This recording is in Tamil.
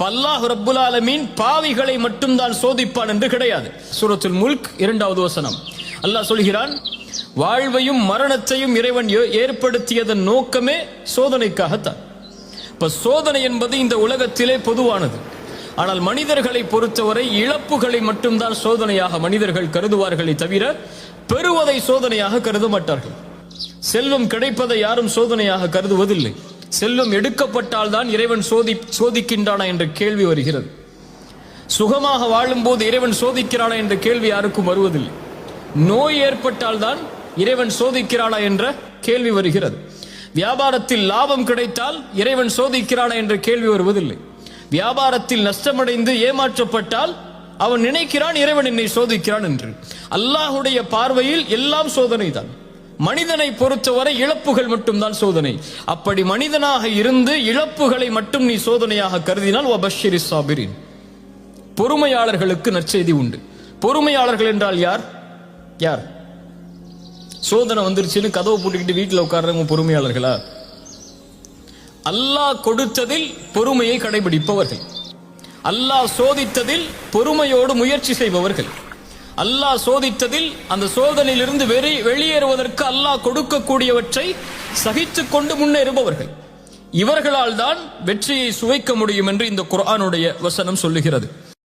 அல்லாஹ் ரப்புல் ஆலமீன் பாவிகளை மட்டும்தான் சோதிப்பான் என்று கிடையாது. சூரத்துல் முல்க் 2வது வசனம் அல்லாஹ் சொல்கிறான், வாழ்வையும் மரணத்தையும் இறைவன் ஏற்படுத்தியதன் நோக்கமே சோதனைக்காகத்தான். இப்ப சோதனை என்பது இந்த உலகத்திலே பொதுவானது. ஆனால் மனிதர்களை பொறுத்தவரை இழப்புகளை மட்டும்தான் சோதனையாக மனிதர்கள் கருதுவார்களே தவிர பெறுவதை சோதனையாக கருத மாட்டார்கள். செல்வம் கிடைப்பதை யாரும் சோதனையாக கருதுவதில்லை. செல்வம் எடுக்கப்பட்டால் தான் இறைவன் சோதிக்கின்றானா என்ற கேள்வி வருகிறது. சுகமாக வாழும் போது இறைவன் சோதிக்கிறானா என்ற கேள்வி யாருக்கும் வருவதில்லை. நோய் ஏற்பட்டால் தான் இறைவன் சோதிக்கிறானா என்ற கேள்வி வருகிறது. வியாபாரத்தில் லாபம் கிடைத்தால் இறைவன் சோதிக்கிறானா என்ற கேள்வி வருவதில்லை. வியாபாரத்தில் நஷ்டமடைந்து ஏமாற்றப்பட்டால் அவன் நினைக்கிறான் இறைவன் என்னை சோதிக்கிறான் என்று. அல்லாஹுடைய பார்வையில் எல்லாம் சோதனை தான். மனிதனை பொறுத்தவரை இழப்புகள் மட்டும்தான் சோதனை. அப்படி மனிதனாக இருந்து இழப்புகளை மட்டும் நீ சோதனையாக கருதினால் வபஷ்ஷிரிஸ் சாபிரின், பொறுமையாளர்களுக்கு நற்செய்தி உண்டு. பொறுமையாளர்கள் என்றால் யார்? யார்? சோதனை வந்துருச்சுன்னு கதவை போட்டுக்கிட்டு வீட்டில் உட்கார்றவங்க பொறுமையாளர்களா? அல்லாஹ் கொடுத்ததில் பொறுமையை கடைபிடிப்பவர்கள், அல்லாஹ் சோதித்ததில் பொறுமையோடு முயற்சி செய்பவர்கள், அல்லாஹ் சோதித்ததில் அந்த சோதனையிலிருந்து வெளியேறுவதற்கு அல்லாஹ் கொடுக்கக்கூடியவற்றை சகித்துக் கொண்டு முன்னேறுபவர்கள், இவர்களால் தான் வெற்றியை சுவைக்க முடியும் என்று இந்த குர்ஆனுடைய வசனம் சொல்லுகிறது.